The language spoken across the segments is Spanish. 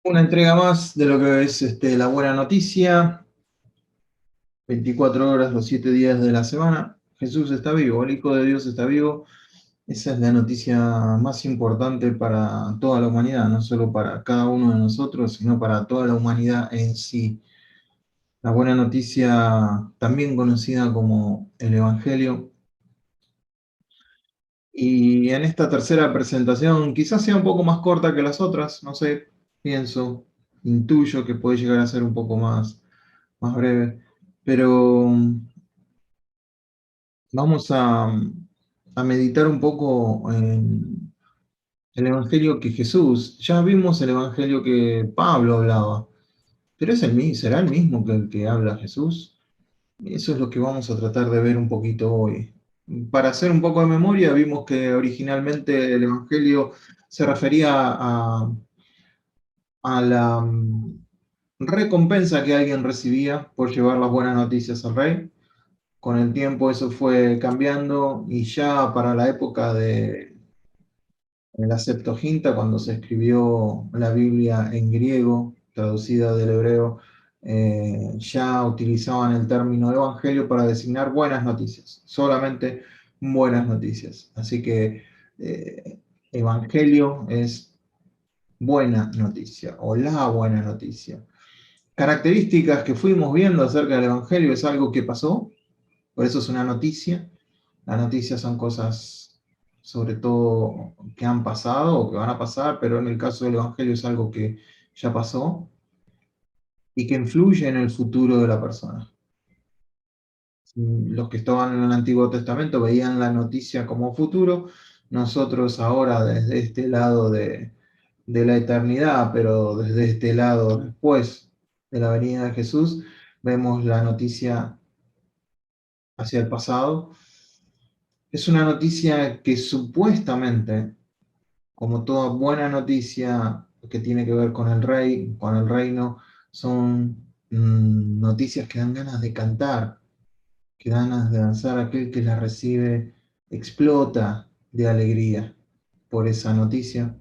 Una entrega más de lo que es la buena noticia, 24 horas, los 7 días de la semana. Jesús está vivo, el Hijo de Dios está vivo. Esa es la noticia más importante para toda la humanidad, no solo para cada uno de nosotros, sino para toda la humanidad en sí. La buena noticia, también conocida como el Evangelio. Y en esta tercera presentación, quizás sea un poco más corta que las otras, no sé, pienso, intuyo que puede llegar a ser un poco más breve, pero vamos a meditar un poco en el Evangelio que Jesús, ya vimos el Evangelio que Pablo hablaba, pero ¿será el mismo que el que habla Jesús? Eso es lo que vamos a tratar de ver un poquito hoy. Para hacer un poco de memoria, vimos que originalmente el Evangelio se refería a la recompensa que alguien recibía por llevar las buenas noticias al rey. Con el tiempo eso fue cambiando y ya para la época de la Septuaginta, cuando se escribió la Biblia en griego, traducida del hebreo, ya utilizaban el término evangelio para designar buenas noticias, solamente buenas noticias. Así que evangelio es buena noticia o la buena noticia. Características que fuimos viendo acerca del evangelio: es algo que pasó, por eso es una noticia. Las noticias son cosas, sobre todo, que han pasado o que van a pasar, pero en el caso del Evangelio es algo que ya pasó y que influye en el futuro de la persona. Los que estaban en el Antiguo Testamento veían la noticia como futuro. Nosotros ahora, desde este lado de la eternidad, pero desde este lado después de la venida de Jesús, vemos la noticia hacia el pasado. Es una noticia que supuestamente, como toda buena noticia que tiene que ver con el rey, con el reino, son noticias que dan ganas de cantar, que dan ganas de danzar. Aquel que la recibe explota de alegría por esa noticia.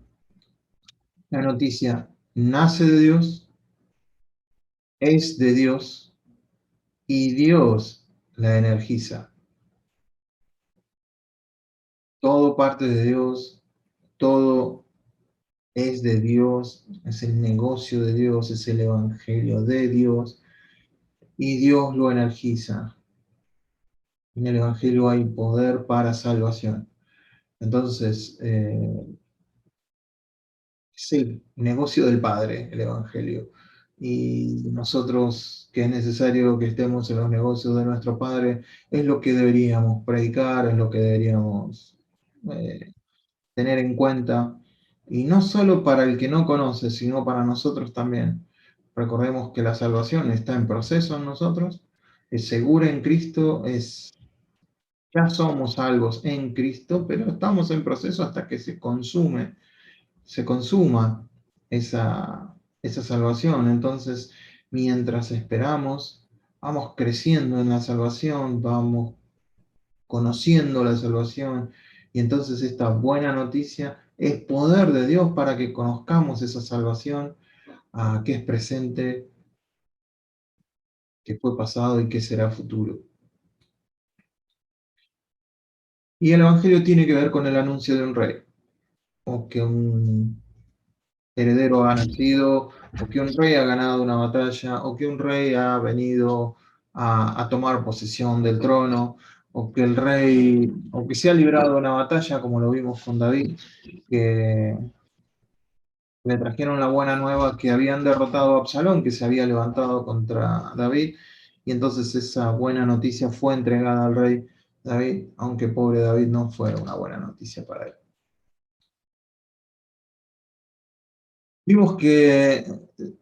La noticia nace de Dios, es de Dios y Dios la energiza. Todo parte de Dios, todo es de Dios, es el negocio de Dios, es el evangelio de Dios y Dios lo energiza. En el evangelio hay poder para salvación. Entonces, es el negocio del Padre, el evangelio. Y nosotros, que es necesario que estemos en los negocios de nuestro Padre, es lo que deberíamos predicar, es lo que deberíamos eh, tener en cuenta, y no solo para el que no conoce, sino para nosotros también. Recordemos que la salvación está en proceso en nosotros, es segura en Cristo, ya somos salvos en Cristo, pero estamos en proceso hasta que se consuma esa salvación. Entonces, mientras esperamos, vamos creciendo en la salvación, vamos conociendo la salvación, y entonces esta buena noticia es poder de Dios para que conozcamos esa salvación, que es presente, que fue pasado y que será futuro. Y el Evangelio tiene que ver con el anuncio de un rey, o que un heredero ha nacido, o que un rey ha ganado una batalla, o que un rey ha venido a tomar posesión del trono, o que el rey, o que se ha librado una batalla, como lo vimos con David, que le trajeron la buena nueva que habían derrotado a Absalón, que se había levantado contra David, y entonces esa buena noticia fue entregada al rey David, aunque pobre David no fuera una buena noticia para él. Vimos que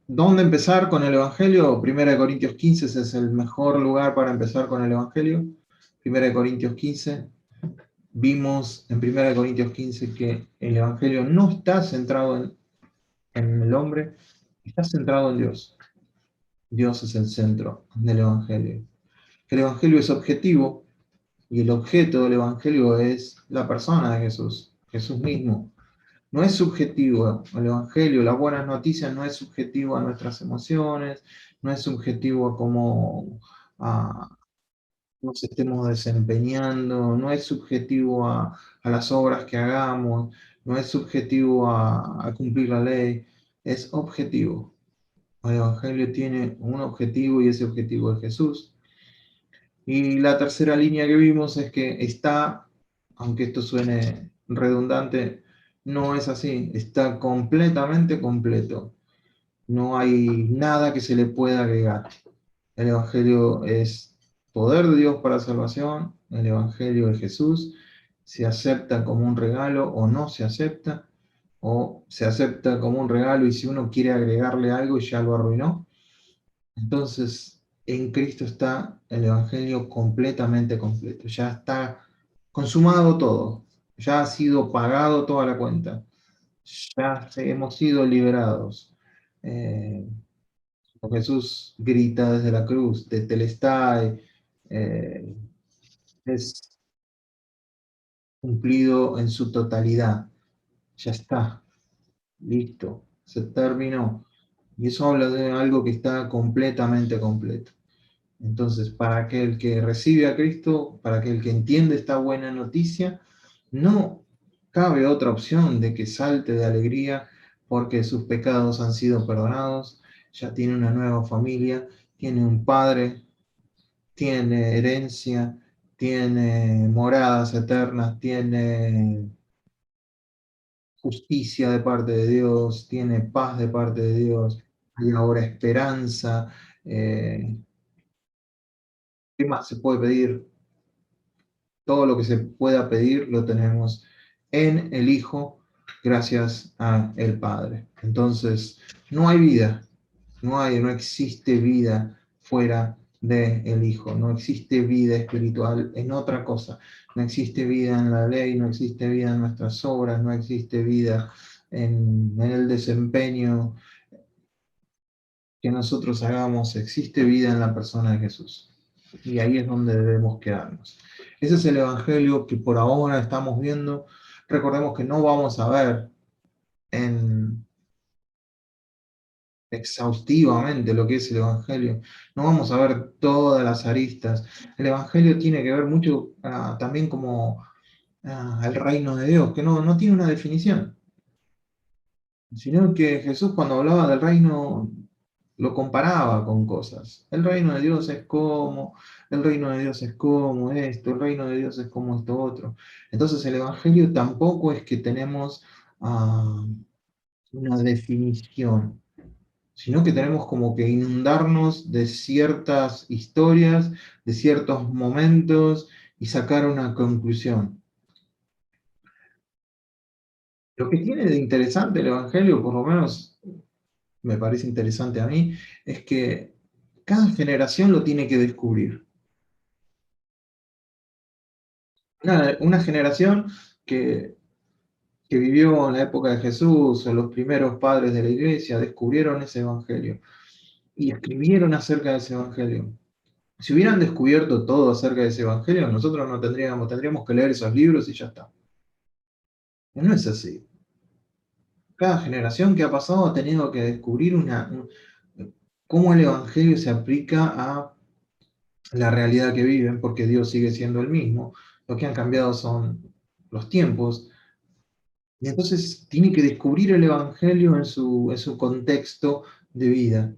dónde empezar con el Evangelio. Primera de Corintios 15 es el mejor lugar para empezar con el Evangelio. Primera de Corintios 15. Vimos en Primera de Corintios 15 que el Evangelio no está centrado en el hombre, está centrado en Dios. Dios es el centro del Evangelio. El Evangelio es objetivo y el objeto del Evangelio es la persona de Jesús, Jesús mismo. No es subjetivo el Evangelio, las buenas noticias no es subjetivo a nuestras emociones, no es subjetivo a cómo nos estemos desempeñando, no es subjetivo a las obras que hagamos, no es subjetivo a cumplir la ley, es objetivo. El Evangelio tiene un objetivo y ese objetivo es Jesús. Y la tercera línea que vimos es que está, aunque esto suene redundante, no es así, está completamente completo. No hay nada que se le pueda agregar. El Evangelio es poder de Dios para salvación, el Evangelio es Jesús, se acepta como un regalo o no se acepta, o se acepta como un regalo y si uno quiere agregarle algo ya lo arruinó. Entonces, en Cristo está el Evangelio completamente completo. Ya está consumado todo. Ya ha sido pagado toda la cuenta. Ya hemos sido liberados. Eh, Jesús grita desde la cruz, de Telestai, eh, es cumplido en su totalidad. Ya está, listo, se terminó. Y eso habla de algo que está completamente completo. Entonces, para aquel que recibe a Cristo, para aquel que entiende esta buena noticia, no cabe otra opción de que salte de alegría porque sus pecados han sido perdonados, ya tiene una nueva familia, tiene un padre, tiene herencia, tiene moradas eternas, tiene justicia de parte de Dios, tiene paz de parte de Dios, hay ahora esperanza. ¿Qué más se puede pedir? Todo lo que se pueda pedir lo tenemos en el Hijo, gracias a el Padre. Entonces, no hay vida, no existe vida fuera del Hijo, no existe vida espiritual en otra cosa, no existe vida en la ley, no existe vida en nuestras obras, no existe vida en el desempeño que nosotros hagamos, existe vida en la persona de Jesús. Y ahí es donde debemos quedarnos. Ese es el Evangelio que por ahora estamos viendo. Recordemos que no vamos a ver en, exhaustivamente lo que es el Evangelio. No vamos a ver todas las aristas. El Evangelio tiene que ver mucho también como el reino de Dios, que no tiene una definición, sino que Jesús cuando hablaba del reino lo comparaba con cosas. El reino de Dios es como, el reino de Dios es como esto, el reino de Dios es como esto otro. Entonces el Evangelio tampoco es que tenemos una definición, sino que tenemos como que inundarnos de ciertas historias, de ciertos momentos y sacar una conclusión. Lo que tiene de interesante el Evangelio, por lo menos me parece interesante a mí, es que cada generación lo tiene que descubrir. Una generación que, que vivió en la época de Jesús, o los primeros padres de la iglesia, descubrieron ese evangelio y escribieron acerca de ese evangelio. Si hubieran descubierto todo acerca de ese evangelio, nosotros no tendríamos que leer esos libros y ya está. Y no es así. Cada generación que ha pasado ha tenido que descubrir cómo el evangelio se aplica a la realidad que viven, porque Dios sigue siendo el mismo. Lo que han cambiado son los tiempos. Y entonces tiene que descubrir el Evangelio en su contexto de vida.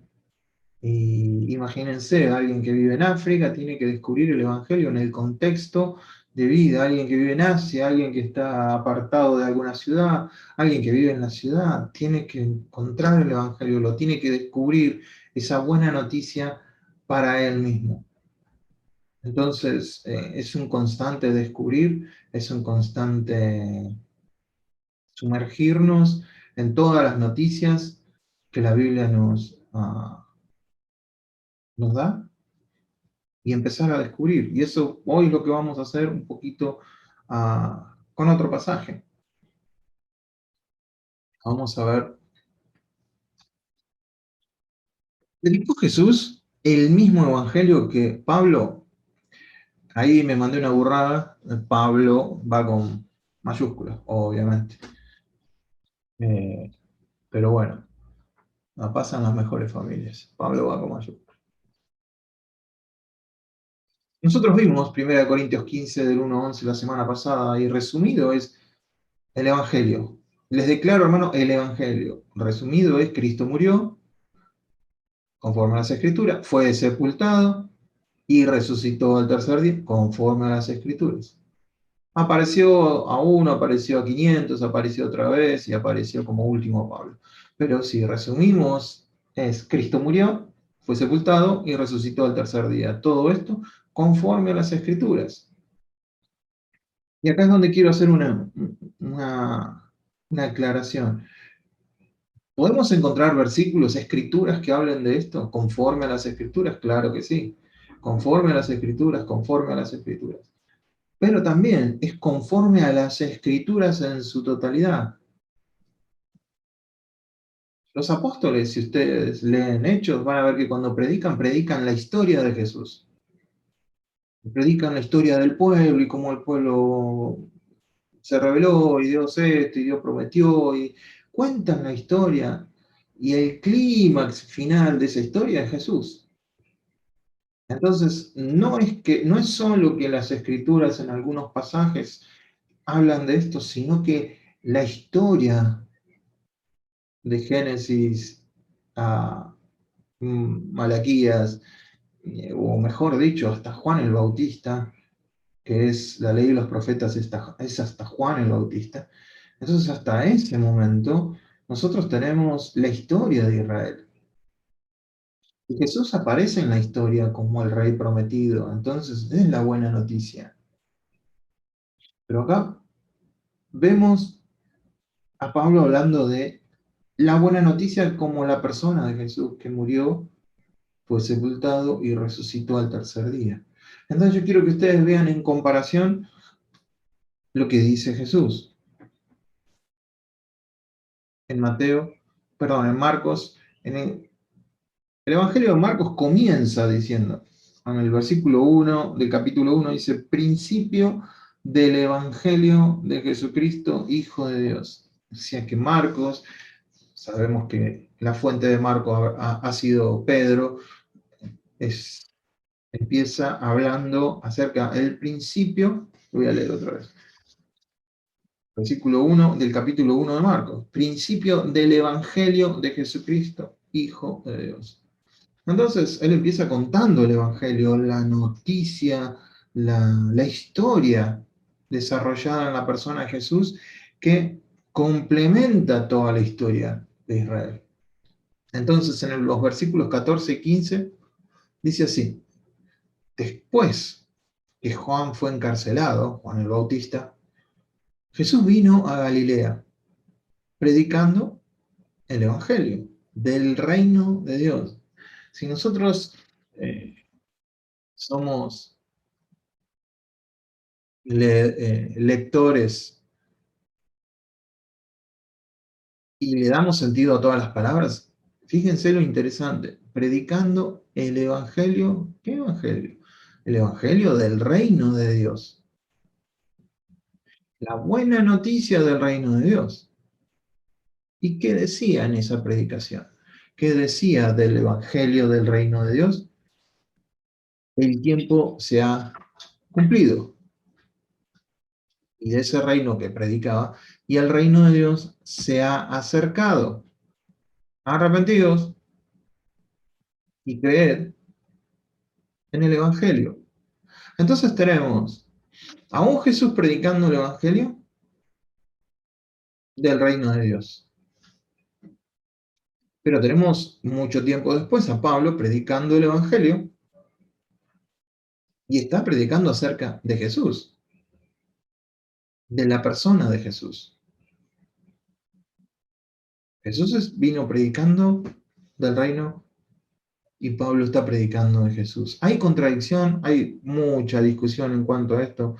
Y imagínense, alguien que vive en África tiene que descubrir el Evangelio en el contexto de vida. Alguien que vive en Asia, alguien que está apartado de alguna ciudad, alguien que vive en la ciudad, tiene que encontrar el Evangelio, lo tiene que descubrir, esa buena noticia para él mismo. Entonces, es un constante descubrir, es un constante sumergirnos en todas las noticias que la Biblia nos da y empezar a descubrir. Y eso hoy es lo que vamos a hacer un poquito con otro pasaje. Vamos a ver. Predicó Jesús el mismo evangelio que Pablo. Ahí me mandé una burrada. Pablo va con mayúsculas, obviamente. Eh, pero bueno, no pasan las mejores familias. Pablo va como yo. Nosotros vimos 1 Corintios 15 del 1 al 11 la semana pasada y resumido es el Evangelio. Les declaro, hermano, el Evangelio. Resumido es Cristo murió, conforme a las Escrituras, fue sepultado y resucitó al tercer día, conforme a las Escrituras. Apareció a uno, apareció a 500, apareció otra vez y apareció como último Pablo. Pero si resumimos, es Cristo murió, fue sepultado y resucitó al tercer día. Todo esto conforme a las Escrituras. Y acá es donde quiero hacer una aclaración. ¿Podemos encontrar versículos, escrituras que hablen de esto conforme a las Escrituras? Claro que sí. Conforme a las Escrituras, conforme a las Escrituras. Pero también es conforme a las Escrituras en su totalidad. Los apóstoles, si ustedes leen Hechos, van a ver que cuando predican, predican la historia de Jesús. Predican la historia del pueblo y cómo el pueblo se reveló y Dios esto y Dios prometió y cuentan la historia. Y el clímax final de esa historia es Jesús. Entonces, no es solo que las escrituras en algunos pasajes hablan de esto, sino que la historia de Génesis a Malaquías, o mejor dicho, hasta Juan el Bautista, que es la ley de los profetas, es hasta Juan el Bautista. Entonces, hasta ese momento, nosotros tenemos la historia de Israel. Y Jesús aparece en la historia como el rey prometido. Entonces, es la buena noticia. Pero acá vemos a Pablo hablando de la buena noticia como la persona de Jesús que murió, fue sepultado y resucitó al tercer día. Entonces yo quiero que ustedes vean en comparación lo que dice Jesús en Mateo, perdón, en Marcos. El Evangelio de Marcos comienza diciendo, en el versículo 1 del capítulo 1 dice, principio del Evangelio de Jesucristo, Hijo de Dios. O sea que Marcos, sabemos que la fuente de Marcos ha sido Pedro, empieza hablando acerca del principio, lo voy a leer otra vez, versículo 1 del capítulo 1 de Marcos, principio del Evangelio de Jesucristo, Hijo de Dios. Entonces, él empieza contando el Evangelio, la noticia, la historia desarrollada en la persona de Jesús que complementa toda la historia de Israel. Entonces, en los versículos 14 y 15, dice así, después que Juan fue encarcelado, Juan el Bautista, Jesús vino a Galilea predicando el Evangelio del reino de Dios. Si nosotros eh, somos lectores y le damos sentido a todas las palabras, fíjense lo interesante, predicando el Evangelio, ¿qué Evangelio? El Evangelio del reino de Dios, la buena noticia del reino de Dios. ¿Y qué decía en esa predicación? ¿Qué decía del Evangelio del reino de Dios? El tiempo se ha cumplido y de ese reino que predicaba, y el reino de Dios se ha acercado. Arrepentidos y creed en el Evangelio. Entonces tenemos a un Jesús predicando el Evangelio del reino de Dios. Pero tenemos mucho tiempo después a Pablo predicando el Evangelio y está predicando acerca de Jesús, de la persona de Jesús. Jesús vino predicando del reino y Pablo está predicando de Jesús. Hay contradicción, hay mucha discusión en cuanto a esto.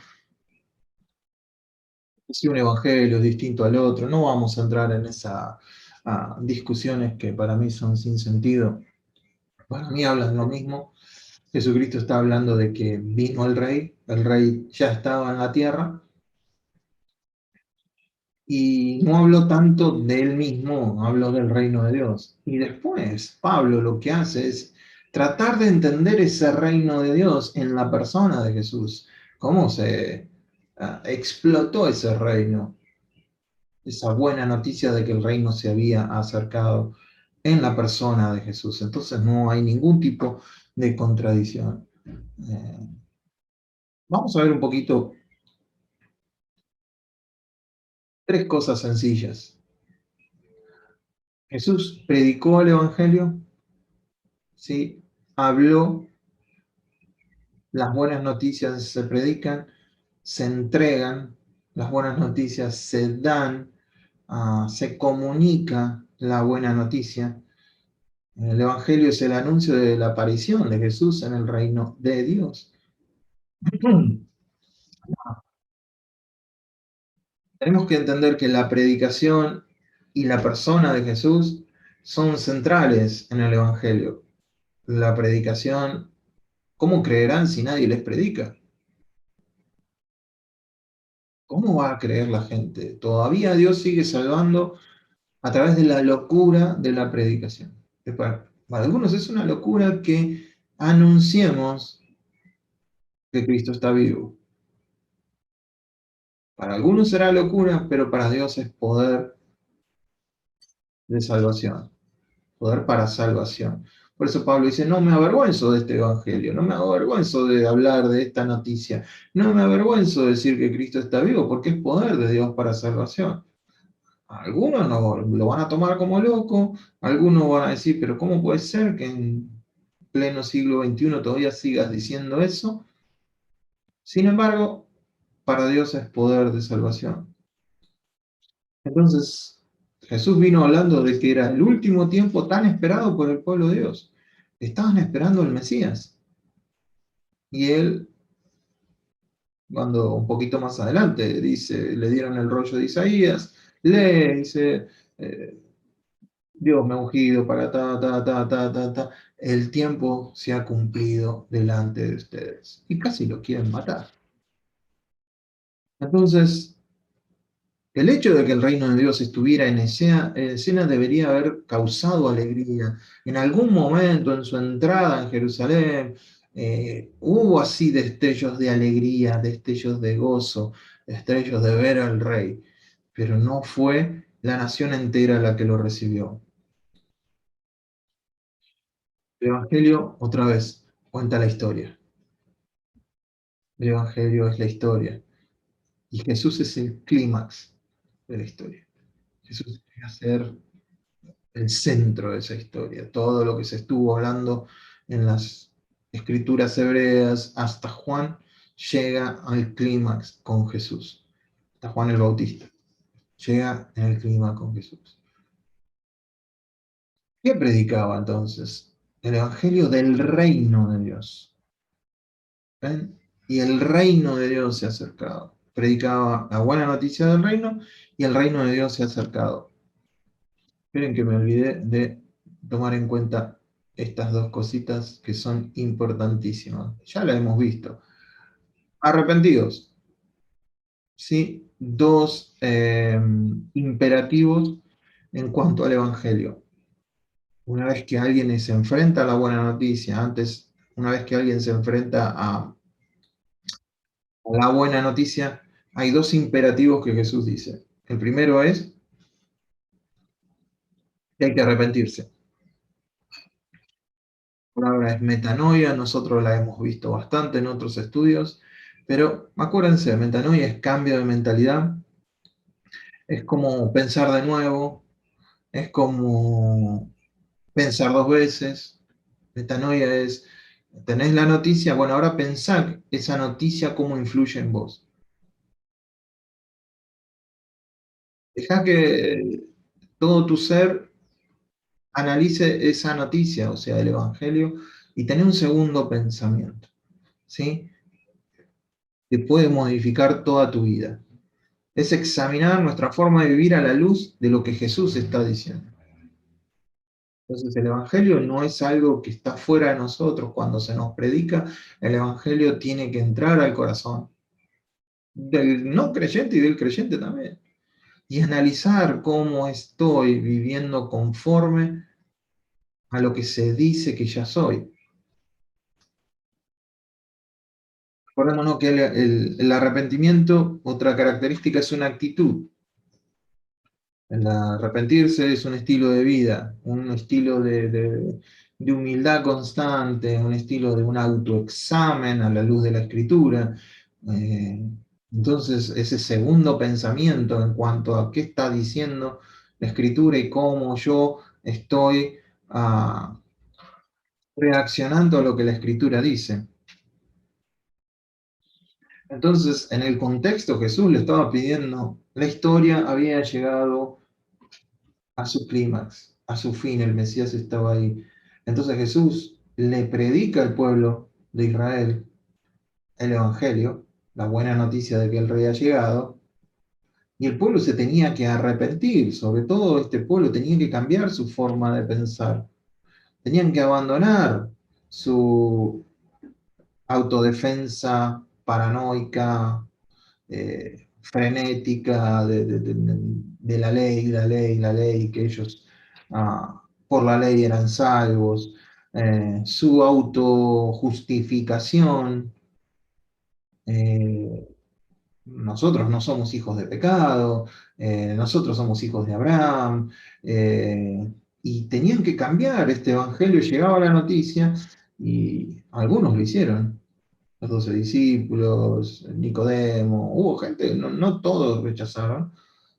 Si un evangelio es distinto al otro, no vamos a entrar en esas discusiones que para mí son sin sentido. Para mí hablan lo mismo. Jesucristo está hablando de que vino el rey ya estaba en la tierra, y no habló tanto de él mismo, habló del reino de Dios. Y después Pablo lo que hace es tratar de entender ese reino de Dios en la persona de Jesús, cómo se explotó ese reino, esa buena noticia de que el reino se había acercado en la persona de Jesús. Entonces no hay ningún tipo de contradicción. Eh, Vamos a ver un poquito tres cosas sencillas. Jesús predicó el Evangelio, ¿sí? Habló, las buenas noticias se predican, se entregan, las buenas noticias se dan, se comunica la buena noticia. El Evangelio es el anuncio de la aparición de Jesús en el reino de Dios. Tenemos que entender que la predicación y la persona de Jesús son centrales en el Evangelio. La predicación, ¿cómo creerán si nadie les predica? ¿Cómo va a creer la gente? Todavía Dios sigue salvando a través de la locura de la predicación. Para algunos es una locura que anunciemos que Cristo está vivo. Para algunos será locura, pero para Dios es poder de salvación, poder para salvación. Por eso Pablo dice, no me avergüenzo de este evangelio, no me avergüenzo de hablar de esta noticia, no me avergüenzo de decir que Cristo está vivo, porque es poder de Dios para salvación. Algunos no, lo van a tomar como loco, algunos van a decir, pero ¿cómo puede ser que en pleno siglo XXI todavía sigas diciendo eso? Sin embargo, para Dios es poder de salvación. Entonces, Jesús vino hablando de que era el último tiempo tan esperado por el pueblo de Dios. Estaban esperando al Mesías. Y él, cuando un poquito más adelante, dice, le dieron el rollo de Isaías, lee, dice, eh, Dios me ha ungido para ta. El tiempo se ha cumplido delante de ustedes. Y casi lo quieren matar. Entonces, el hecho de que el reino de Dios estuviera en escena debería haber causado alegría. En algún momento en su entrada en Jerusalén hubo así destellos de alegría, destellos de gozo, destellos de ver al rey, pero no fue la nación entera la que lo recibió. El Evangelio, otra vez, cuenta la historia. El Evangelio es la historia. Y Jesús es el clímax de la historia. Jesús llega a ser el centro de esa historia. Todo lo que se estuvo hablando en las escrituras hebreas hasta Juan llega al clímax con Jesús. Hasta Juan el Bautista. Llega en el clímax con Jesús. ¿Qué predicaba entonces? El Evangelio del reino de Dios. ¿Ven? Y el reino de Dios se ha acercado. Predicaba la buena noticia del reino y el reino de Dios se ha acercado. Esperen que me olvidé de tomar en cuenta estas dos cositas que son importantísimas. Ya las hemos visto. Arrepentidos, ¿sí? Dos imperativos en cuanto al Evangelio. Una vez que alguien se enfrenta a la buena noticia, una vez que alguien se enfrenta a la buena noticia, hay dos imperativos que Jesús dice. El primero es que hay que arrepentirse. La palabra es metanoia, nosotros la hemos visto bastante en otros estudios, pero acuérdense, metanoia es cambio de mentalidad, es como pensar de nuevo, es como pensar dos veces. Metanoia es, tenés la noticia, bueno, ahora pensar esa noticia cómo influye en vos. Deja que todo tu ser analice esa noticia, o sea, el Evangelio, y tener un segundo pensamiento, ¿sí? Que puede modificar toda tu vida. Es examinar nuestra forma de vivir a la luz de lo que Jesús está diciendo. Entonces el Evangelio no es algo que está fuera de nosotros. Cuando se nos predica, el Evangelio tiene que entrar al corazón del no creyente y del creyente también. y analizar cómo estoy viviendo conforme a lo que se dice que ya soy. Acordémonos que el arrepentimiento, otra característica, es una actitud. El arrepentirse es un estilo de vida, un estilo de humildad constante, un estilo de un autoexamen a la luz de la escritura. Eh, entonces, ese segundo pensamiento en cuanto a qué está diciendo la escritura y cómo yo estoy ah, reaccionando a lo que la escritura dice. Entonces, en el contexto, Jesús le estaba pidiendo, la historia había llegado a su clímax, a su fin, el Mesías estaba ahí. Entonces Jesús le predica al pueblo de Israel el Evangelio, la buena noticia de que el rey ha llegado, y el pueblo se tenía que arrepentir, sobre todo este pueblo tenía que cambiar su forma de pensar, tenían que abandonar su autodefensa paranoica, frenética de la ley, que ellos por la ley eran salvos, su autojustificación, eh, nosotros no somos hijos de pecado, nosotros somos hijos de Abraham, y tenían que cambiar este evangelio, llegaba la noticia y algunos lo hicieron, los 12 discípulos, Nicodemo, hubo gente, no, no todos rechazaron,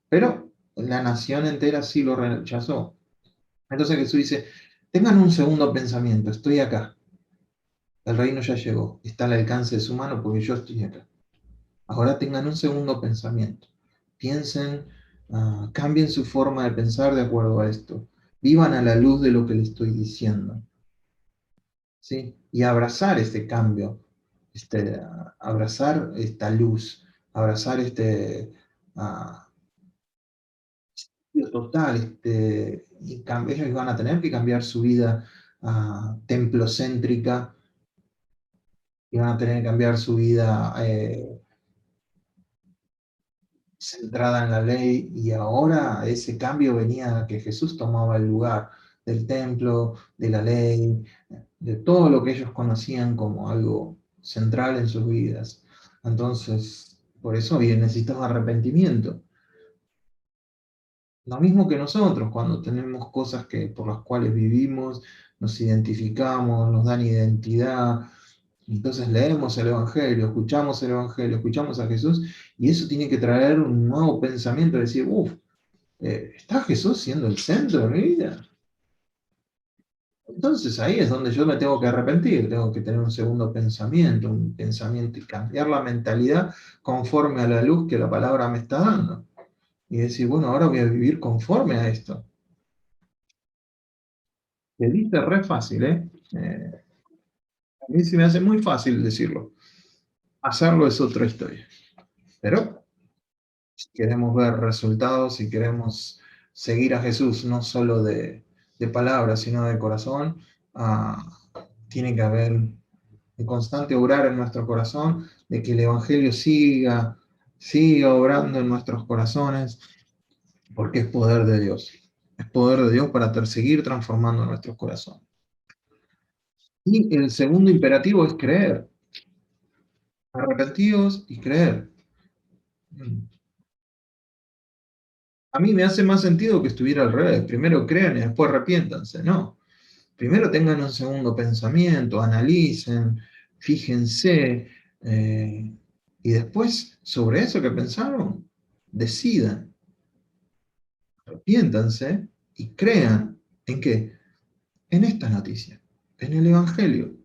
pero la nación entera sí lo rechazó. Entonces Jesús dice, tengan un segundo pensamiento, estoy acá, el reino ya llegó, está al alcance de su mano porque yo estoy acá. Ahora tengan un segundo pensamiento, piensen, cambien su forma de pensar de acuerdo a esto, vivan a la luz de lo que les estoy diciendo, ¿sí? Y abrazar este cambio, abrazar esta luz, abrazar este total, ellos van a tener que cambiar su vida templocéntrica, y van a tener que cambiar su vida centrada en la ley, y ahora ese cambio venía que Jesús tomaba el lugar del templo, de la ley, de todo lo que ellos conocían como algo central en sus vidas. Entonces, por eso bien, necesitamos arrepentimiento. Lo mismo que nosotros, cuando tenemos cosas por las cuales vivimos, nos identificamos, nos dan identidad. Entonces leemos el Evangelio, escuchamos a Jesús, y eso tiene que traer un nuevo pensamiento, decir, uff, ¿está Jesús siendo el centro de mi vida? Entonces ahí es donde yo me tengo que arrepentir, tengo que tener un segundo pensamiento, un pensamiento y cambiar la mentalidad conforme a la luz que la palabra me está dando. Y decir, bueno, ahora voy a vivir conforme a esto. Se dice re fácil, ¿eh? A mí se me hace muy fácil decirlo. Hacerlo es otra historia. Pero si queremos ver resultados, si queremos seguir a Jesús, no solo de palabras, sino de corazón, ah, tiene que haber un constante obrar en nuestro corazón, de que el Evangelio siga obrando en nuestros corazones, porque es poder de Dios. Es poder de Dios para seguir transformando nuestros corazones. Y el segundo imperativo es creer. Arrepentidos y creer. A mí me hace más sentido que estuviera al revés. Primero crean y después arrepiéntanse. No. Primero tengan un segundo pensamiento, analicen, fíjense, y después sobre eso que pensaron, decidan, arrepiéntanse y crean. ¿En qué? En esta noticia, en el Evangelio.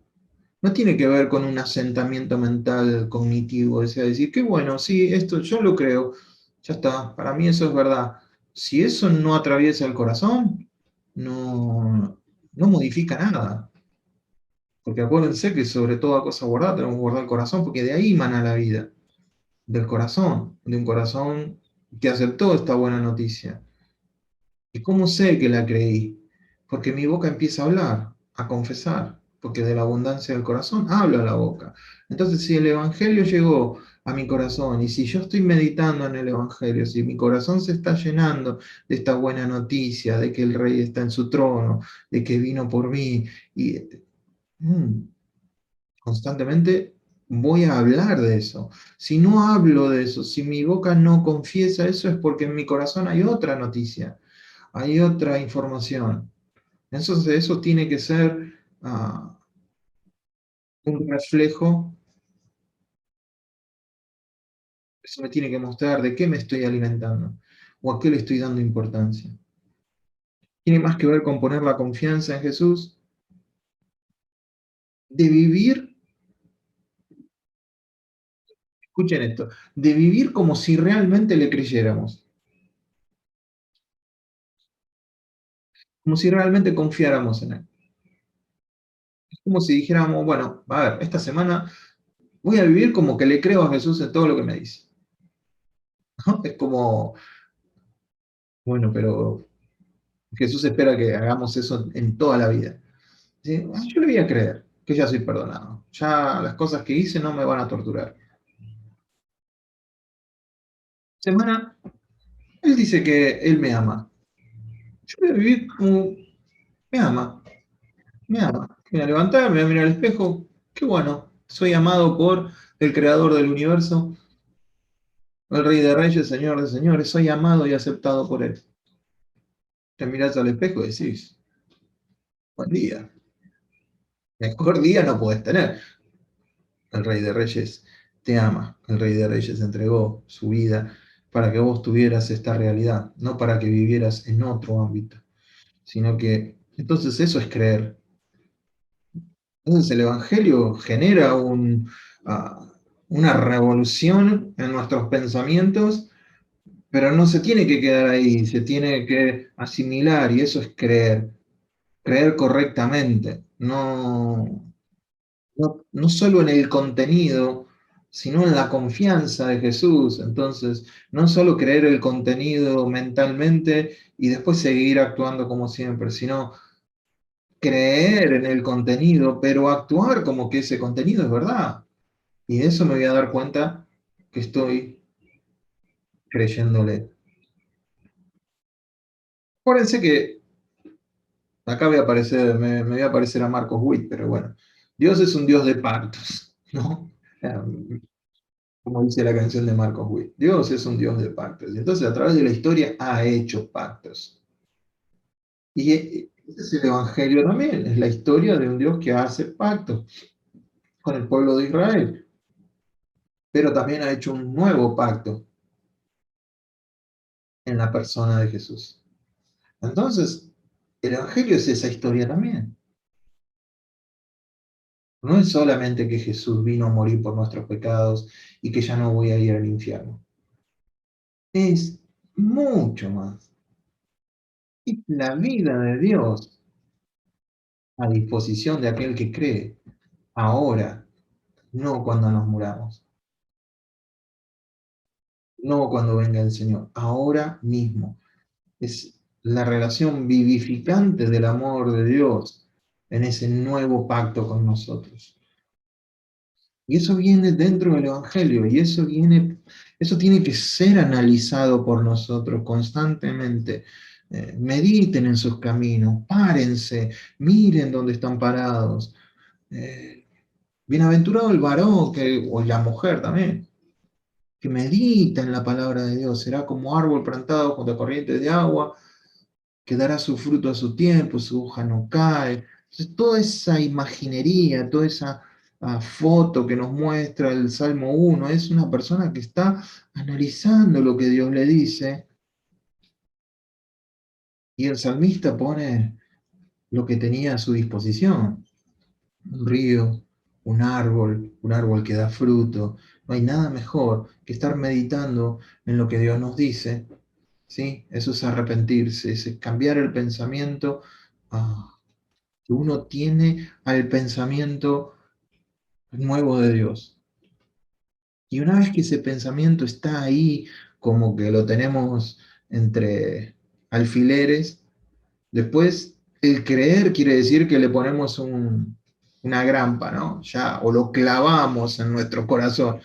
No tiene que ver con un asentamiento mental cognitivo, es decir, qué bueno, sí, esto yo lo creo, ya está, para mí eso es verdad. Si eso no atraviesa el corazón, no, no modifica nada. Porque acuérdense que sobre toda cosa guardada tenemos que guardar el corazón, porque de ahí mana la vida, del corazón, de un corazón que aceptó esta buena noticia. ¿Y cómo sé que la creí? Porque mi boca empieza a hablar, a confesar, porque de la abundancia del corazón habla la boca. Entonces, si el Evangelio llegó a mi corazón. Y si yo estoy meditando en el Evangelio, si mi corazón se está llenando de esta buena noticia, de que el Rey está en su trono, de que vino por mí, y mm, constantemente voy a hablar de eso. Si no hablo de eso, si mi boca no confiesa eso, es porque en mi corazón hay otra noticia, hay otra información. Entonces eso tiene que ser un reflejo, eso me tiene que mostrar de qué me estoy alimentando o a qué le estoy dando importancia. Tiene más que ver con poner la confianza en Jesús, de vivir, escuchen esto, de vivir como si realmente le creyéramos, como si realmente confiáramos en Él. Es como si dijéramos, bueno, a ver, esta semana voy a vivir como que le creo a Jesús en todo lo que me dice. ¿No? Es como, bueno, pero Jesús espera que hagamos eso en toda la vida. ¿Sí? Yo le voy a creer que ya soy perdonado. Ya las cosas que hice no me van a torturar. Semana, Él dice que Él me ama. Yo voy a vivir como me ama, me ama. Me voy a levantar, me voy a mirar al espejo. Qué bueno, soy amado por el creador del universo, el Rey de Reyes, Señor de Señores. Soy amado y aceptado por Él. Te mirás al espejo y decís, buen día. Mejor día no puedes tener. El Rey de Reyes te ama. El Rey de Reyes entregó su vida para que vos tuvieras esta realidad, no para que vivieras en otro ámbito, sino que entonces eso es creer. Entonces el Evangelio genera una revolución en nuestros pensamientos, pero no se tiene que quedar ahí, se tiene que asimilar y eso es creer, creer correctamente, no solo en el contenido, sino en la confianza de Jesús. Entonces, no solo creer el contenido mentalmente y después seguir actuando como siempre, sino creer en el contenido, pero actuar como que ese contenido es verdad. Y de eso me voy a dar cuenta que estoy creyéndole. Acuérdense que acá voy a aparecer, me voy a parecer a Marcos Witt, pero bueno, Dios es un Dios de pactos, ¿no? Como dice la canción de Marcos Witt. Dios es un Dios de pactos. Y entonces a través de la historia ha hecho pactos. Y ese es el Evangelio también, es la historia de un Dios que hace pactos con el pueblo de Israel, pero también ha hecho un nuevo pacto en la persona de Jesús. Entonces, el Evangelio es esa historia también. No es solamente que Jesús vino a morir por nuestros pecados y que ya no voy a ir al infierno. Es mucho más. Es la vida de Dios a disposición de aquel que cree, ahora, no cuando nos muramos, no cuando venga el Señor, ahora mismo. Es la relación vivificante del amor de Dios en ese nuevo pacto con nosotros. Y eso viene dentro del Evangelio y eso tiene que ser analizado por nosotros constantemente. Mediten en sus caminos, párense, miren dónde están parados. Eh, Bienaventurado el varón o la mujer también, que medita en la palabra de Dios, será como árbol plantado junto a corrientes de agua, que dará su fruto a su tiempo, su hoja no cae. Entonces, toda esa imaginería, toda esa foto que nos muestra el Salmo 1, es una persona que está analizando lo que Dios le dice, y el salmista pone lo que tenía a su disposición, un río, un árbol que da fruto. No hay nada mejor que estar meditando en lo que Dios nos dice, ¿sí? Eso es arrepentirse, es cambiar el pensamiento que uno tiene al pensamiento nuevo de Dios. Y una vez que ese pensamiento está ahí, como que lo tenemos entre alfileres, después el creer quiere decir que le ponemos una grampa, ¿no? Ya, o lo clavamos en nuestro corazón.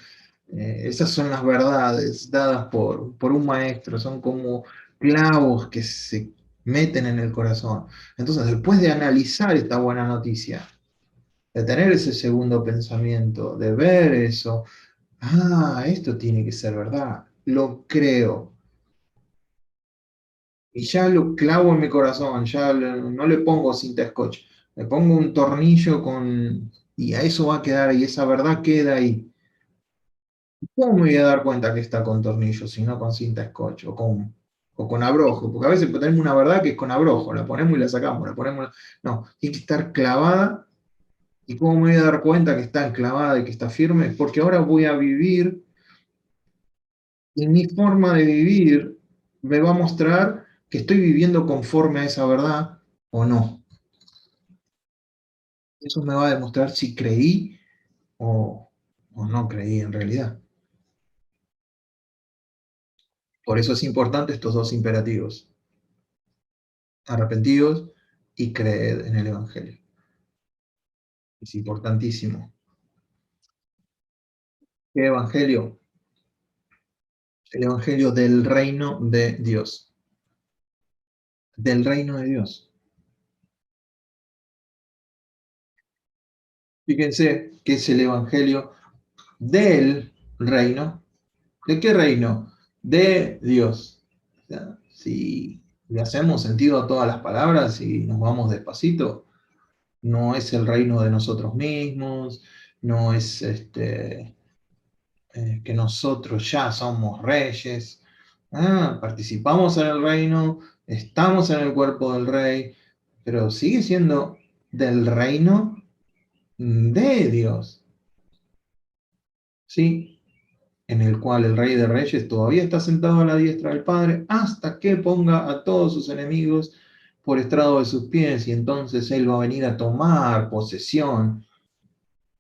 Esas son las verdades dadas por un maestro, son como clavos que se meten en el corazón. Entonces, después de analizar esta buena noticia, de tener ese segundo pensamiento, de ver eso, esto tiene que ser verdad, lo creo. Y ya lo clavo en mi corazón, no le pongo cinta scotch, le pongo un tornillo y a eso va a quedar y esa verdad queda ahí. ¿Cómo me voy a dar cuenta que está con tornillo si no con cinta scotch o con abrojo? Porque a veces tenemos una verdad que es con abrojo, la ponemos y la sacamos, la ponemos. No, tiene que estar clavada. ¿Y cómo me voy a dar cuenta que está clavada y que está firme? Porque ahora voy a vivir y mi forma de vivir me va a mostrar que estoy viviendo conforme a esa verdad o no. Eso me va a demostrar si creí o, o no creí en realidad. Por eso es importante estos dos imperativos: arrepentidos y creed en el Evangelio. Es importantísimo. ¿Qué Evangelio? El Evangelio del reino de Dios. Del reino de Dios. Fíjense que es el Evangelio del reino. ¿De qué reino? De Dios. O sea, si le hacemos sentido a todas las palabras y nos vamos despacito, no es el reino de nosotros mismos, no es que nosotros ya somos reyes. Participamos en el reino, estamos en el cuerpo del rey, pero sigue siendo del reino de Dios, ¿sí? En el cual el Rey de Reyes todavía está sentado a la diestra del Padre hasta que ponga a todos sus enemigos por estrado de sus pies, y entonces Él va a venir a tomar posesión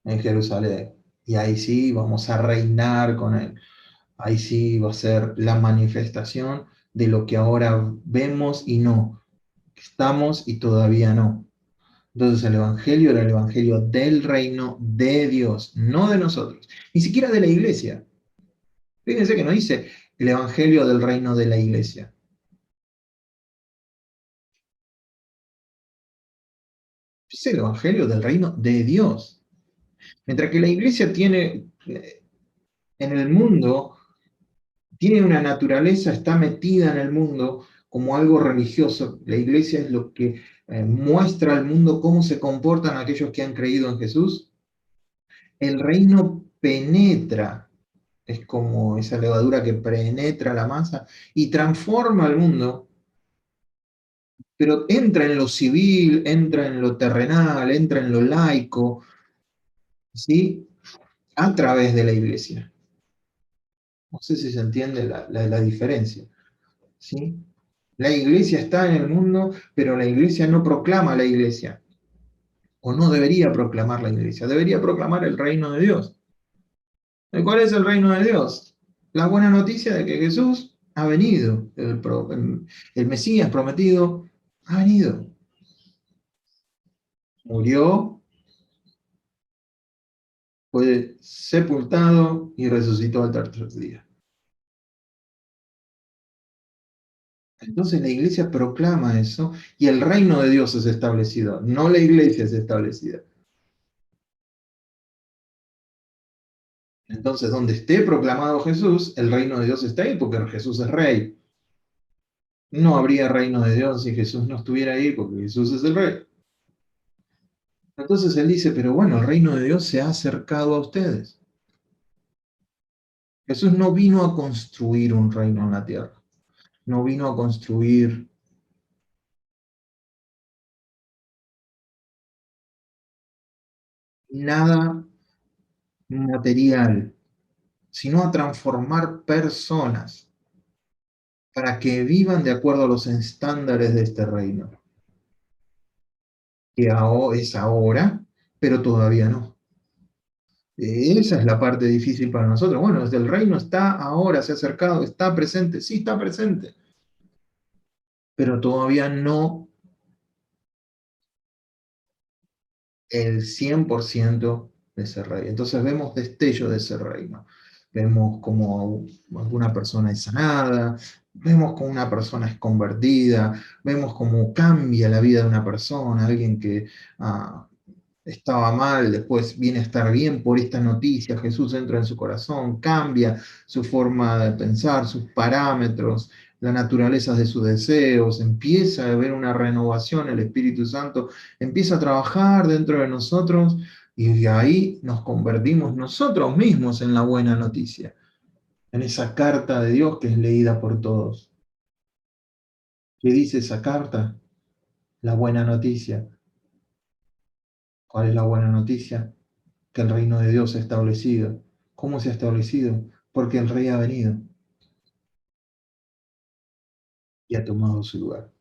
en Jerusalén. Y ahí sí vamos a reinar con Él. Ahí sí va a ser la manifestación de lo que ahora vemos y no. Estamos y todavía no. Entonces el Evangelio era el Evangelio del reino de Dios, no de nosotros, ni siquiera de la iglesia. Fíjense que no dice el Evangelio del reino de la iglesia, dice el Evangelio del reino de Dios. Mientras que la iglesia tiene en el mundo, tiene una naturaleza, está metida en el mundo como algo religioso. La iglesia es lo que muestra al mundo cómo se comportan aquellos que han creído en Jesús. El reino penetra, es como esa levadura que penetra la masa y transforma al mundo, pero entra en lo civil, entra en lo terrenal, entra en lo laico, ¿sí? A través de la iglesia. No sé si se entiende la diferencia, ¿sí? La iglesia está en el mundo, pero la iglesia no proclama la iglesia, o no debería proclamar la iglesia, debería proclamar el reino de Dios. ¿Y cuál es el reino de Dios? La buena noticia de que Jesús ha venido, el Mesías prometido ha venido, murió, fue sepultado y resucitó al tercer día. Entonces la iglesia proclama eso y el reino de Dios es establecido, no la iglesia es establecida. Entonces, donde esté proclamado Jesús, el reino de Dios está ahí porque Jesús es rey. No habría reino de Dios si Jesús no estuviera ahí porque Jesús es el rey. Entonces él dice, pero bueno, el reino de Dios se ha acercado a ustedes. Jesús no vino a construir un reino en la tierra, no vino a construir nada material, sino a transformar personas para que vivan de acuerdo a los estándares de este reino, que es ahora, pero todavía no. Esa es la parte difícil para nosotros. Bueno, desde el reino está ahora, se ha acercado, está presente, sí está presente, pero todavía no el 100% de ese reino. Entonces vemos destello de ese reino. vemos como alguna persona es sanada, vemos como una persona es convertida, vemos cómo cambia la vida de una persona, alguien que estaba mal, después viene a estar bien por esta noticia, Jesús entra en su corazón, cambia su forma de pensar, sus parámetros, la naturaleza de sus deseos, empieza a haber una renovación, el Espíritu Santo empieza a trabajar dentro de nosotros y de ahí nos convertimos nosotros mismos en la buena noticia, en esa carta de Dios que es leída por todos. ¿Qué dice esa carta? La buena noticia. ¿Cuál es la buena noticia? Que el reino de Dios se ha establecido. ¿Cómo se ha establecido? Porque el rey ha venido y ha tomado su lugar.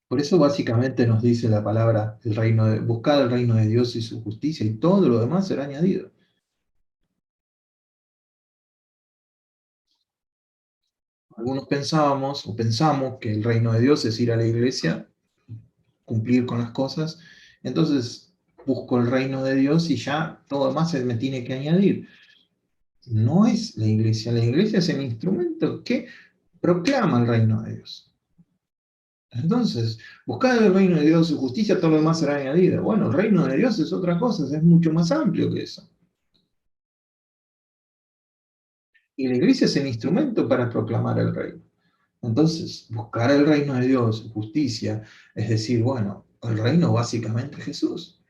Por eso básicamente nos dice la palabra, buscad el reino de Dios y su justicia y todo lo demás será añadido. Algunos pensábamos o pensamos que el reino de Dios es ir a la iglesia, cumplir con las cosas, entonces busco el reino de Dios y ya todo lo demás se me tiene que añadir. No es la iglesia es el instrumento que proclama el reino de Dios. Entonces, buscar el reino de Dios, su justicia, todo lo demás será añadido. Bueno, el reino de Dios es otra cosa, es mucho más amplio que eso. Y la iglesia es el instrumento para proclamar el reino. Entonces, buscar el reino de Dios, su justicia, es decir, bueno, el reino básicamente es Jesús.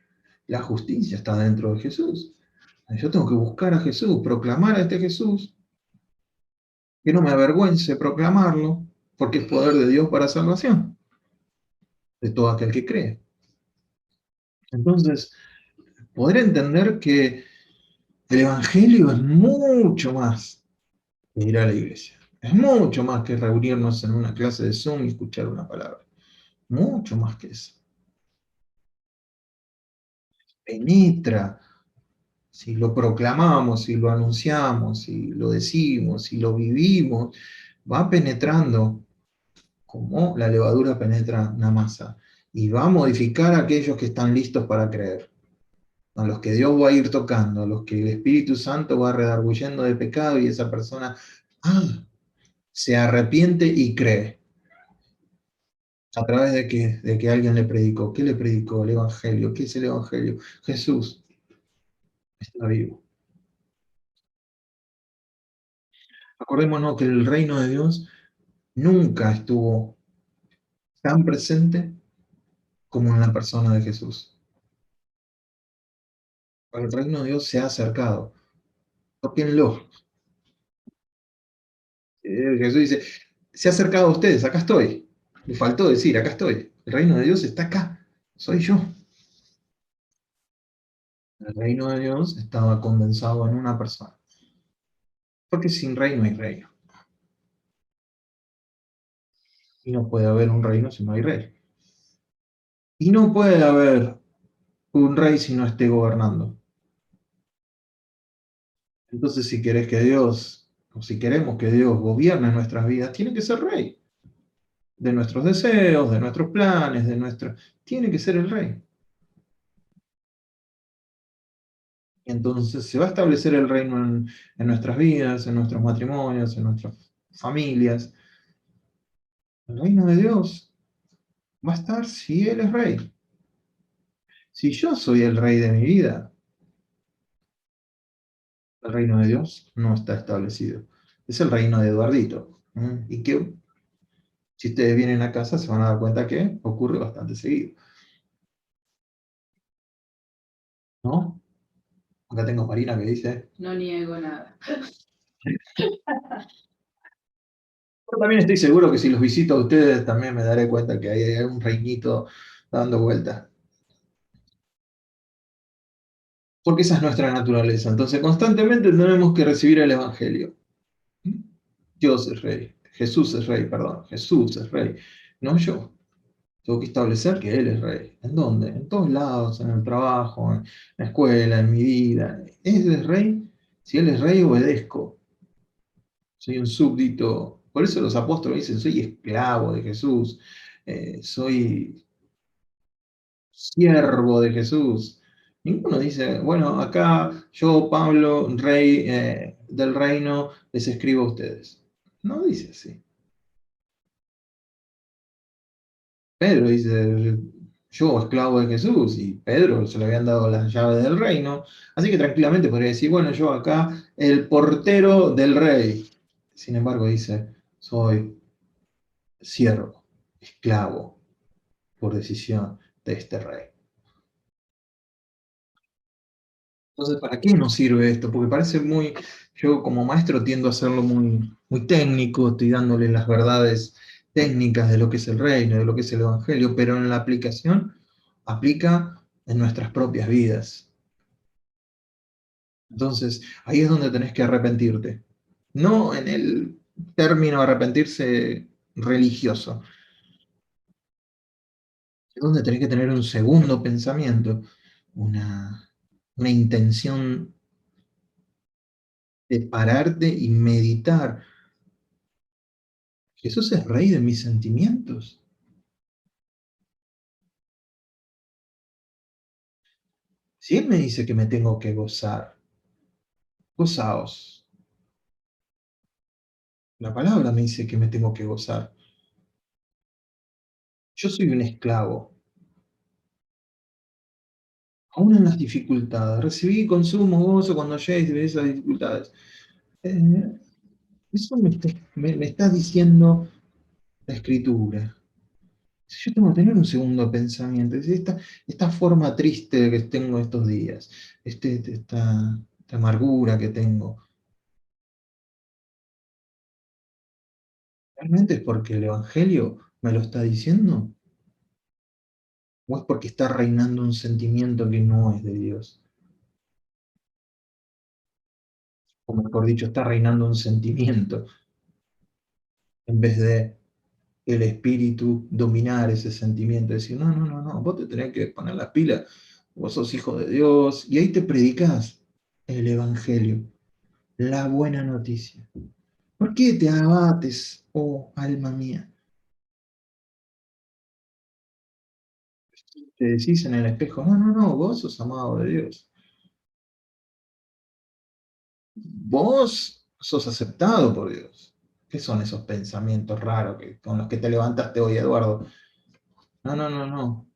La justicia está dentro de Jesús. Yo tengo que buscar a Jesús, proclamar a este Jesús, que no me avergüence proclamarlo, porque es poder de Dios para salvación de todo aquel que cree. Entonces, poder entender que el Evangelio es mucho más que ir a la iglesia. Es mucho más que reunirnos en una clase de Zoom y escuchar una palabra. Mucho más que eso. Penetra. Si lo proclamamos, si lo anunciamos, si lo decimos, si lo vivimos, va penetrando como la levadura penetra una masa y va a modificar a aquellos que están listos para creer, a los que Dios va a ir tocando, a los que el Espíritu Santo va redarguyendo de pecado y esa persona se arrepiente y cree. ¿A través de qué? De que alguien le predicó. ¿Qué le predicó? El Evangelio. ¿Qué es el Evangelio? Jesús está vivo. Acordémonos que el reino de Dios nunca estuvo tan presente como en la persona de Jesús. El reino de Dios se ha acercado. Tóquenlo. Jesús dice, se ha acercado a ustedes, acá estoy. Le faltó decir, acá estoy. El reino de Dios está acá, soy yo. El reino de Dios estaba condensado en una persona. Porque sin rey no hay reino. Y no puede haber un reino si no hay rey. Y no puede haber un rey si no esté gobernando. Entonces, si querés que Dios, o si queremos que Dios gobierne nuestras vidas, tiene que ser rey. De nuestros deseos, de nuestros planes, de nuestro... Tiene que ser el rey. Y entonces se va a establecer el reino en nuestras vidas, en nuestros matrimonios, en nuestras familias. El reino de Dios va a estar si Él es rey. Si yo soy el rey de mi vida, el reino de Dios no está establecido. Es el reino de Eduardito. Y que si ustedes vienen a casa se van a dar cuenta que ocurre bastante seguido. ¿No? Acá tengo a Marina que dice... No niego nada. Yo también estoy seguro que si los visito a ustedes también me daré cuenta que hay un reinito dando vueltas. Porque esa es nuestra naturaleza. Entonces constantemente tenemos que recibir el Evangelio. Dios es rey, Jesús es rey, perdón, Jesús es rey, no yo. Tengo que establecer que Él es rey. ¿En dónde? En todos lados, en el trabajo, en la escuela, en mi vida. Él es rey. Si Él es rey, obedezco. Soy un súbdito. Por eso los apóstoles dicen, soy esclavo de Jesús, soy siervo de Jesús. Ninguno dice, bueno, acá yo, Pablo, rey del reino, les escribo a ustedes. No dice así. Pedro dice, yo, esclavo de Jesús, y Pedro se le habían dado las llaves del reino, así que tranquilamente podría decir, bueno, yo acá, el portero del rey. Sin embargo, dice, soy siervo, esclavo, por decisión de este rey. Entonces, ¿para qué nos sirve esto? Porque parece muy, yo como maestro tiendo a hacerlo muy, muy técnico, estoy dándole las verdades técnicas de lo que es el reino, de lo que es el evangelio, pero en la aplicación aplica en nuestras propias vidas. Entonces, ahí es donde tenés que arrepentirte. No en el término arrepentirse religioso, es donde tenés que tener un segundo pensamiento, una intención de pararte y meditar. Jesús es rey de mis sentimientos. Si Él me dice que me tengo que gozar, gozaos. La palabra me dice que me tengo que gozar. Yo soy un esclavo, aún en las dificultades. Recibí consumo, gozo cuando llegues de esas dificultades. Eh, Eso me está diciendo la Escritura. Si yo tengo que tener un segundo pensamiento, es esta forma triste que tengo estos días, esta amargura que tengo, ¿realmente es porque el Evangelio me lo está diciendo? ¿O es porque está reinando un sentimiento que no es de Dios? O mejor dicho, está reinando un sentimiento en vez de el espíritu dominar ese sentimiento, decir, no, no, no, no, vos te tenés que poner las pilas, vos sos hijo de Dios, y ahí te predicás el Evangelio, la buena noticia. ¿Por qué te abates, oh alma mía? Te decís en el espejo, no, no, no, vos sos amado de Dios. Vos sos aceptado por Dios. ¿Qué son esos pensamientos raros con los que te levantaste hoy, Eduardo? No, no, no, no.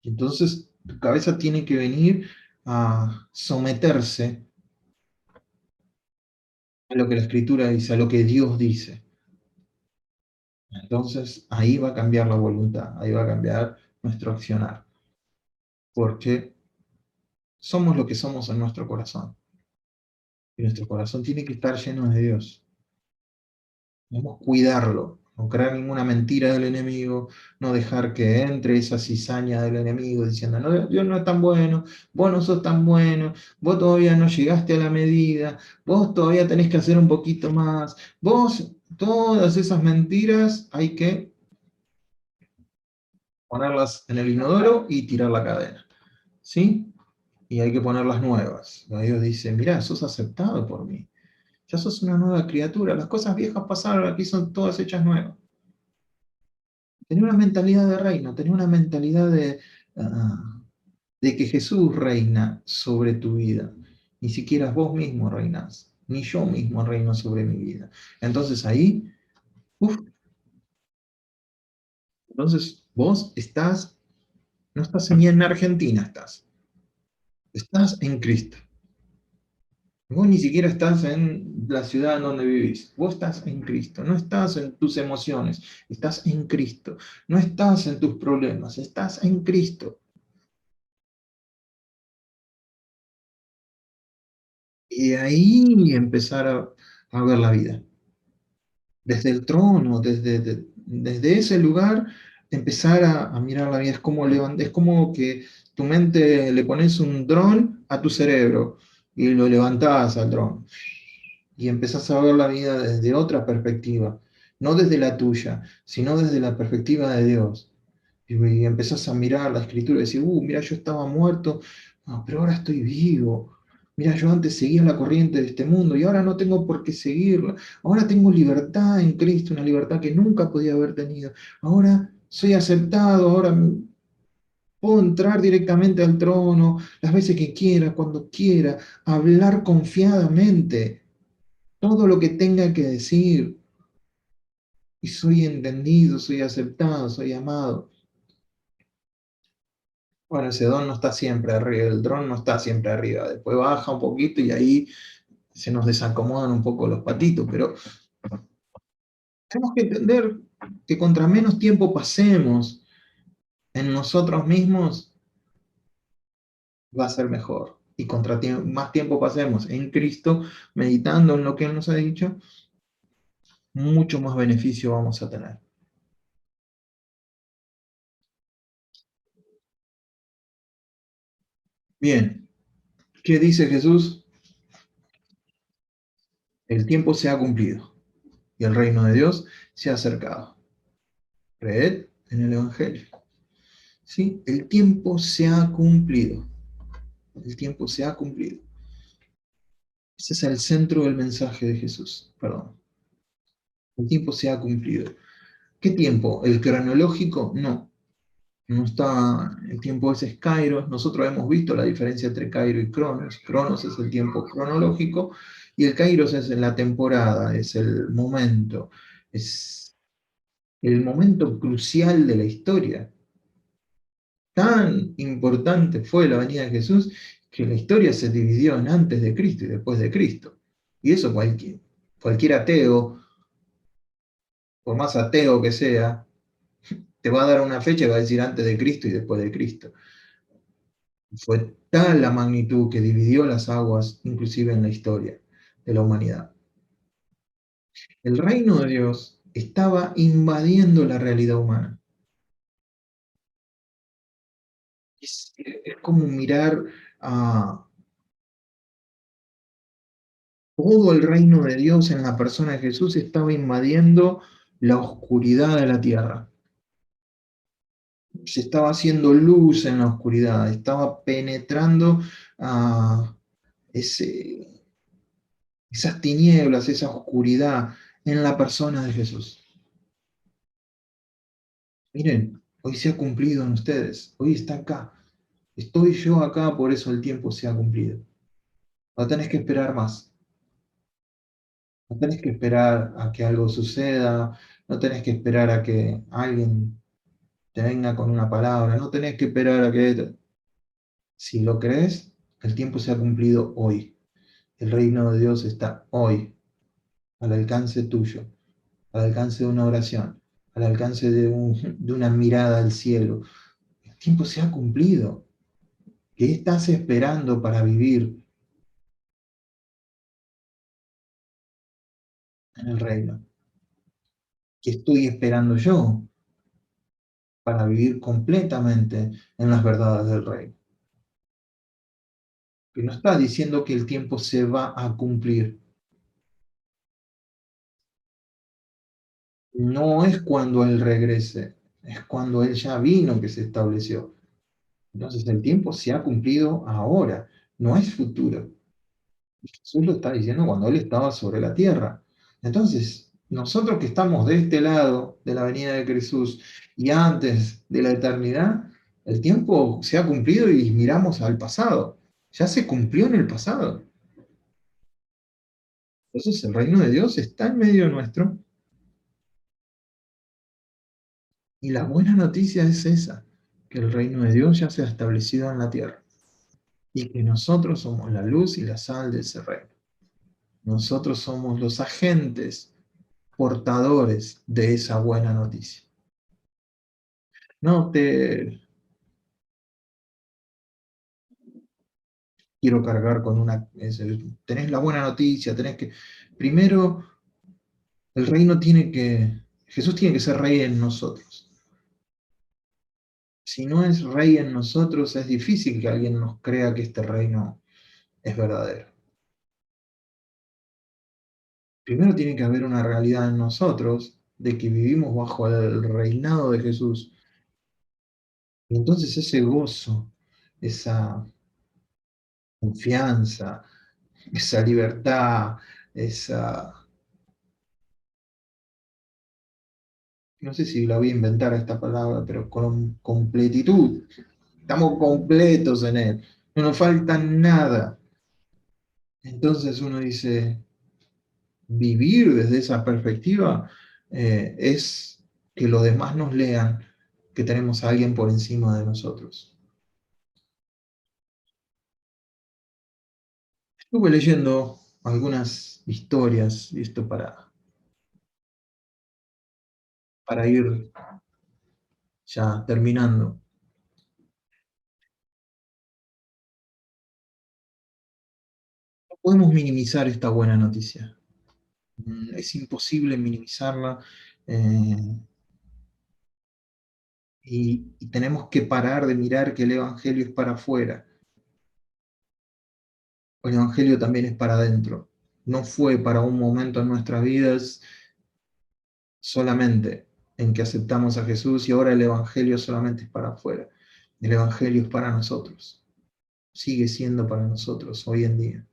Entonces, tu cabeza tiene que venir a someterse a lo que la Escritura dice, a lo que Dios dice. Entonces, ahí va a cambiar la voluntad, ahí va a cambiar nuestro accionar, porque somos lo que somos en nuestro corazón. Y nuestro corazón tiene que estar lleno de Dios. Debemos cuidarlo, no creer ninguna mentira del enemigo, no dejar que entre esa cizaña del enemigo diciendo, no, Dios no es tan bueno, vos no sos tan bueno, vos todavía no llegaste a la medida, vos todavía tenés que hacer un poquito más, vos, todas esas mentiras hay que ponerlas en el inodoro y tirar la cadena, ¿sí? Y hay que poner las nuevas. Dios dice, mirá, sos aceptado por mí, ya sos una nueva criatura, las cosas viejas pasaron, aquí son todas hechas nuevas. Tenía una mentalidad de reino, tenía una mentalidad de que Jesús reina sobre tu vida. Ni siquiera vos mismo reinás, ni yo mismo reino sobre mi vida. Entonces ahí, uf, entonces vos estás, no estás ni en Argentina, estás en Cristo. Vos ni siquiera estás en la ciudad en donde vivís. Vos estás en Cristo. No estás en tus emociones. Estás en Cristo. No estás en tus problemas. Estás en Cristo. Y ahí empezar a ver la vida. Desde el trono, desde ese lugar, empezar a mirar la vida. Es como que tu mente le pones un dron a tu cerebro y lo levantás al dron. Y empezás a ver la vida desde otra perspectiva. No desde la tuya, sino desde la perspectiva de Dios. Y empezás a mirar la escritura y decir, mira, yo estaba muerto, no, pero ahora estoy vivo. Mira, yo antes seguía la corriente de este mundo y ahora no tengo por qué seguirla. Ahora tengo libertad en Cristo, una libertad que nunca podía haber tenido. Ahora soy aceptado, ahora Puedo entrar directamente al trono las veces que quiera, cuando quiera, hablar confiadamente todo lo que tenga que decir. Y soy entendido, soy aceptado, soy amado. Bueno, ese don no está siempre arriba, el dron no está siempre arriba. Después baja un poquito y ahí se nos desacomodan un poco los patitos, pero tenemos que entender que contra menos tiempo pasemos en nosotros mismos, va a ser mejor. Y contra más tiempo pasemos en Cristo, meditando en lo que Él nos ha dicho, mucho más beneficio vamos a tener. Bien, ¿qué dice Jesús? El tiempo se ha cumplido y el reino de Dios se ha acercado. Creed en el Evangelio. ¿Sí? El tiempo se ha cumplido. El tiempo se ha cumplido. Ese es el centro del mensaje de Jesús. Perdón. El tiempo se ha cumplido. ¿Qué tiempo? ¿El cronológico? No. No está, el tiempo ese es Kairos. Nosotros hemos visto la diferencia entre Kairos y Cronos. Cronos es el tiempo cronológico y el Kairos es la temporada, es el momento, es el momento crucial de la historia. Tan importante fue la venida de Jesús que la historia se dividió en antes de Cristo y después de Cristo. Y eso cualquier ateo, por más ateo que sea, te va a dar una fecha y va a decir antes de Cristo y después de Cristo. Fue tal la magnitud que dividió las aguas, inclusive en la historia de la humanidad. El reino de Dios estaba invadiendo la realidad humana. Es como mirar a todo el reino de Dios en la persona de Jesús estaba invadiendo la oscuridad de la tierra. Se estaba haciendo luz en la oscuridad, estaba penetrando a ese, esas tinieblas, esa oscuridad en la persona de Jesús. Miren, hoy se ha cumplido en ustedes, hoy está acá. Estoy yo acá, por eso el tiempo se ha cumplido. No tenés que esperar más. No tenés que esperar a que algo suceda, no tenés que esperar a que alguien te venga con una palabra, no tenés que esperar a que... Si lo crees, el tiempo se ha cumplido hoy. El reino de Dios está hoy, al alcance tuyo, al alcance de una oración, al alcance de una mirada al cielo. El tiempo se ha cumplido. ¿Qué estás esperando para vivir en el reino? ¿Qué estoy esperando yo para vivir completamente en las verdades del reino? Que no está diciendo que el tiempo se va a cumplir. No es cuando Él regrese, es cuando Él ya vino que se estableció. Entonces el tiempo se ha cumplido ahora, no es futuro. Jesús lo está diciendo cuando Él estaba sobre la tierra. Entonces, nosotros que estamos de este lado de la venida de Jesús y antes de la eternidad, el tiempo se ha cumplido y miramos al pasado. Ya se cumplió en el pasado. Entonces el reino de Dios está en medio nuestro. Y la buena noticia es esa, que el reino de Dios ya se ha establecido en la tierra y que nosotros somos la luz y la sal de ese reino. Nosotros somos los agentes portadores de esa buena noticia. No te quiero cargar con una... tenés la buena noticia, tenés que... Primero, el reino tiene que... Jesús tiene que ser rey en nosotros. Si no es rey en nosotros, es difícil que alguien nos crea que este reino es verdadero. Primero tiene que haber una realidad en nosotros de que vivimos bajo el reinado de Jesús. Y entonces ese gozo, esa confianza, esa libertad, esa, no sé si la voy a inventar esta palabra, pero con completitud, estamos completos en Él, no nos falta nada. Entonces uno dice, vivir desde esa perspectiva es que los demás nos lean que tenemos a alguien por encima de nosotros. Estuve leyendo algunas historias, y esto para ir ya terminando. No podemos minimizar esta buena noticia. Es imposible minimizarla, eh, y tenemos que parar de mirar que el Evangelio es para afuera. El Evangelio también es para adentro. No fue para un momento en nuestras vidas solamente en que aceptamos a Jesús y ahora el Evangelio solamente es para afuera. El Evangelio es para nosotros. Sigue siendo para nosotros hoy en día.